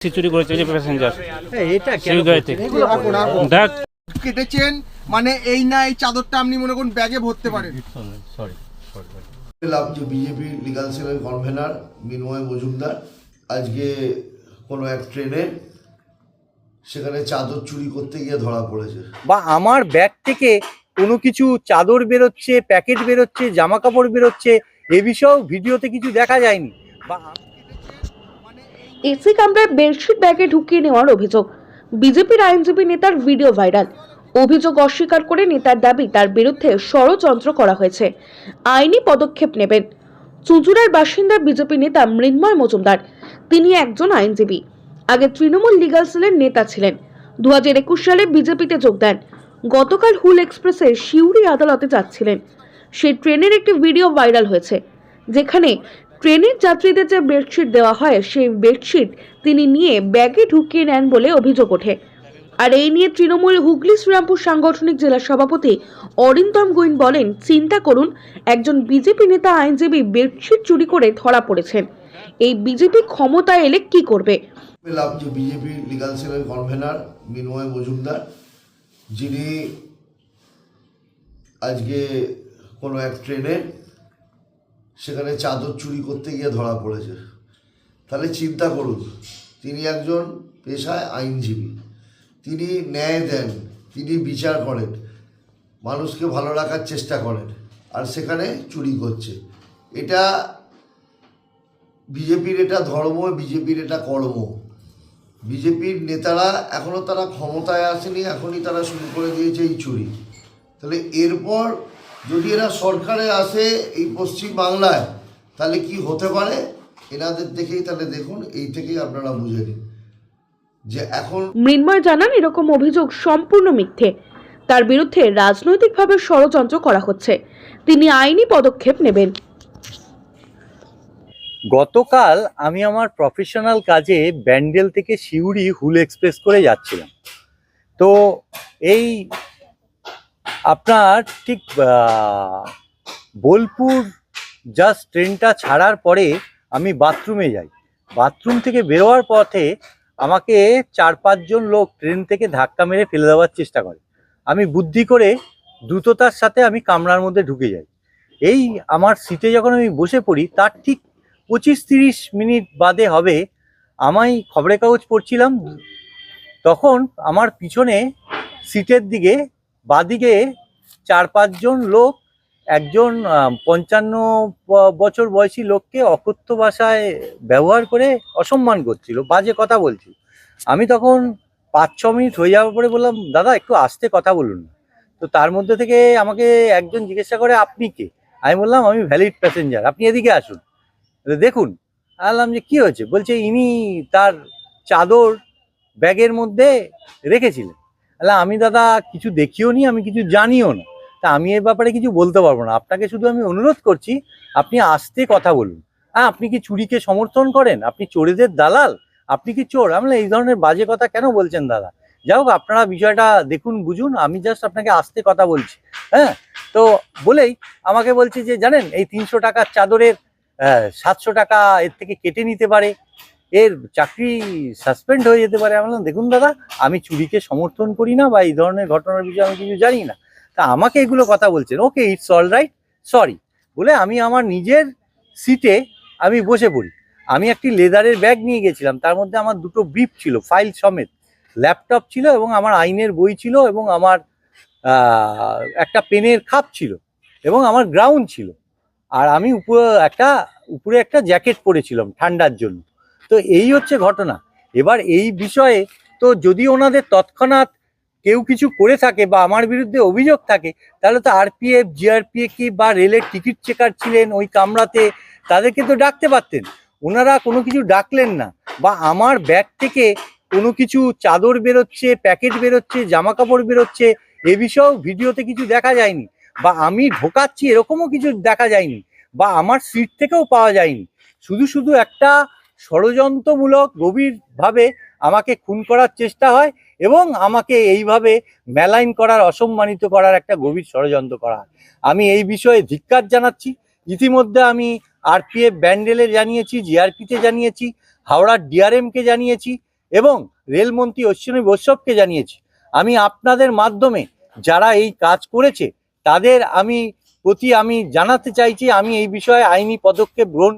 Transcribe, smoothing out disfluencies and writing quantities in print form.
চুরি করেছে যে প্যাসেঞ্জার এটা কেন সেই গাড়িতে দেখ কেটেছেন মানে এই না এই চাদরটা আপনি মনে করুন ব্যাগে ভরতে পারেন। লাভ যে বিজেপি লিগাল সেলের কনভেনার মিনময় মজুমদার আজকে কোনো এক ট্রেনে সেখানে চাদর চুরি করতে গিয়ে ধরা পড়েছে। বা আমার ব্যাগ থেকে কোনো কিছু চাদর বেরোচ্ছে, প্যাকেট বেরোচ্ছে, জামা কাপড় বেরোচ্ছে, এ বিষয়েও ভিডিওতে কিছু দেখা যায়নি। বা এসি কামরায় বেডশিট ব্যাগে ঢুকিয়ে নেওয়ার অভিযোগ, বিজেপির আইনজীবী নেতার ভিডিও ভাইরাল। অভিযোগ অস্বীকার করে নেতার দাবি তার বিরুদ্ধে ষড়যন্ত্র করা হয়েছে, আইনি পদক্ষেপ নেবেন। চুঁচুড়ার বাসিন্দা বিজেপি নেতা মৃন্ময় মজুমদার, তিনি একজন আইনজীবী, আগে তৃণমূল লিগাল সেলের নেতা ছিলেন। 2021 সালে বিজেপিতে যোগ দেন। গতকাল হুল এক্সপ্রেসে সিউড়ি আদালতে যাচ্ছিলেন। সেই ট্রেনের একটি ভিডিও ভাইরাল হয়েছে, যেখানে ট্রেনের যাত্রীদের যে বেডশিট দেওয়া হয় সেই বেডশিট তিনি নিয়ে ব্যাগে ঢুকিয়ে নেন বলে অভিযোগ ওঠে। আর এই নিয়ে তৃণমূল হুগলি শ্রীরামপুর সাংগঠনিক জেলা সভাপতি অরিন্দম গোয়েন বলেন, চিন্তা করুন, একজন বিজেপি নেতা আইনজীবী বেডশিট চুরি করে ধরা পড়েছেন। এই বিজেপি ক্ষমতায় এলে কি করবে? লাভ যে বিজেপি লিগাল সেলের কনভেনার মিনময় মজুমদার, যিনি আজকে কোনো এক ট্রেনে সেখানে চাদর চুরি করতে গিয়ে ধরা পড়েছে। তাহলে চিন্তা করুন, তিনি একজন পেশায় আইনজীবী, তিনি ন্যায় দেন, তিনি বিচার করেন, মানুষকে ভালো রাখার চেষ্টা করেন, আর সেখানে চুরি করছে। এটা বিজেপির এটা ধর্ম, বিজেপির এটা কর্ম। বিজেপির নেতারা এখনও তারা ক্ষমতায় আসেনি, এখনই তারা শুরু করে দিয়েছে এই চুরি। তাহলে এরপর যদি এরা সরকারে আসে এই পশ্চিম বাংলায়, তাহলে কি হতে পারে এনাদের দেখেই তাহলে দেখুন, এই থেকেই আপনারা বুঝে নিন যে এখন। মৃন্ময় জানান, এরকম অভিযোগ সম্পূর্ণ মিথ্যে, তার বিরুদ্ধে রাজনৈতিকভাবে ষড়যন্ত্র করা হচ্ছে, তিনি আইনি পদক্ষেপ নেবেন। গতকাল আমি আমার প্রফেশনাল কাজে ব্যান্ডেল থেকে সিউড়ি হুল এক্সপ্রেস করে যাচ্ছিলাম। তো এই আপনার ঠিক বোলপুর জাস্ট ট্রেনটা ছাড়ার পরে আমি বাথরুমে যাই। বাথরুম থেকে বেরোয়ার পথে আমাকে 4-5 জন লোক ট্রেন থেকে ধাক্কা মেরে ফেলে দেওয়ার চেষ্টা করে। আমি বুদ্ধি করে দ্রুততার সাথে আমি কামরার মধ্যে ঢুকে যাই। এই আমার সিটে যখন আমি বসে পড়ি, তার ঠিক 25-30 মিনিট বাদে হবে, আমি খবরের কাগজ পড়ছিলাম, তখন আমার পিছনে সিটের দিকে বাদিকে 4-5 জন লোক একজন 55 বছর বয়সী লোককে অকথ্য ভাষায় ব্যবহার করে অসম্মান করছিল, বাজে কথা বলছিল। আমি তখন 5-6 মিনিট হয়ে যাওয়ার পরে বললাম, দাদা একটু আস্তে কথা বলুন। তো তার মধ্যে থেকে আমাকে একজন জিজ্ঞাসা করে, আপনি কে? আমি বললাম, আমি ভ্যালিড প্যাসেঞ্জার, আপনি এদিকে আসুন, দেখুন। বললাম যে কি হয়েছে? বলছে ইনি তার চাদর ব্যাগের মধ্যে রেখেছিলেন। আমি দাদা কিছু দেখিও নি, আমি কিছু জানিও না, তা আমি এর ব্যাপারে কিছু বলতে পারবো না। আপনাকে শুধু আমি অনুরোধ করছি, আপনি আস্তে কথা বলুন। আপনি কি চুরিকে সমর্থন করেন? আপনি চোরেদের দালাল? আপনি কি চোর? আমি এই ধরনের বাজে কথা কেন বলছেন দাদা? যাই হোক, আপনারা বিষয়টা দেখুন, বুঝুন, আমি জাস্ট আপনাকে আস্তে কথা বলছি। হ্যাঁ, তো বলেই আমাকে বলছে যে জানেন, এই 300 টাকার চাদরের 700 টাকা এর থেকে কেটে নিতে পারে, এর চাকরি সাসপেন্ড হয়ে যেতে পারে। আমি বললাম, দেখুন দাদা, আমি চুরিকে সমর্থন করি না, বা এই ধরনের ঘটনার বিষয়ে আমি কিছু জানি না। তা আমাকে এগুলো কথা বলছেন, okay it's all right, sorry বলে আমি আমার নিজের সিটে আমি বসে পড়ি। আমি একটি লেদারের ব্যাগ নিয়ে গেছিলাম, তার মধ্যে আমার 2টো ব্রিফ ছিল, ফাইল সমেত, ল্যাপটপ ছিল, এবং আমার আইনের বই ছিল, এবং আমার একটা পেনের খাপ ছিল, এবং আমার গ্রাউন্ড ছিল। আর আমি উপরে একটা জ্যাকেট পরেছিলাম ঠান্ডার জন্য। তো এই হচ্ছে ঘটনা। এবার এই বিষয়ে তো যদি ওনাদের তৎক্ষণাৎ কেউ কিছু করে থাকে বা আমার বিরুদ্ধে অভিযোগ থাকে, তাহলে তো আরপিএফ, জিআরপিএফ কি বা রেলের টিকিট চেকার ছিলেন ওই কামরাতে, তাদেরকে তো ডাকতে পারতেন। ওনারা কোনো কিছু ডাকলেন না। বা আমার ব্যাগ থেকে কোনো কিছু চাদর বেরোচ্ছে, প্যাকেট বেরোচ্ছে, জামা কাপড় বেরোচ্ছে, এ বিষয়েও ভিডিওতে কিছু দেখা যায়নি। বা আমি ঢোকাচ্ছি এরকমও কিছু দেখা যায়নি, বা আমার সিট থেকেও পাওয়া যায়নি। শুধু একটা ষড়যন্ত্রমূলক গভীরভাবে আমাকে খুন করার চেষ্টা হয়, এবং আমাকে এইভাবে মেলাইন করার, অসম্মানিত করার একটা গভীর ষড়যন্ত্র করা হয়। আমি এই বিষয়ে ধিক্কার জানাচ্ছি। ইতিমধ্যে আমি আরপিএফ ব্যান্ডেলে জানিয়েছি, জিআরপিতে জানিয়েছি, হাওড়ার ডিআরএমকে জানিয়েছি, এবং রেলমন্ত্রী অশ্বিনী বৈষ্ণবকে জানিয়েছি। আমি আপনাদের মাধ্যমে যারা এই কাজ করেছে তাদের আমি জানাতে চাইছি আমি এই বিষয়ে আইনি পদক্ষেপ গ্রহণ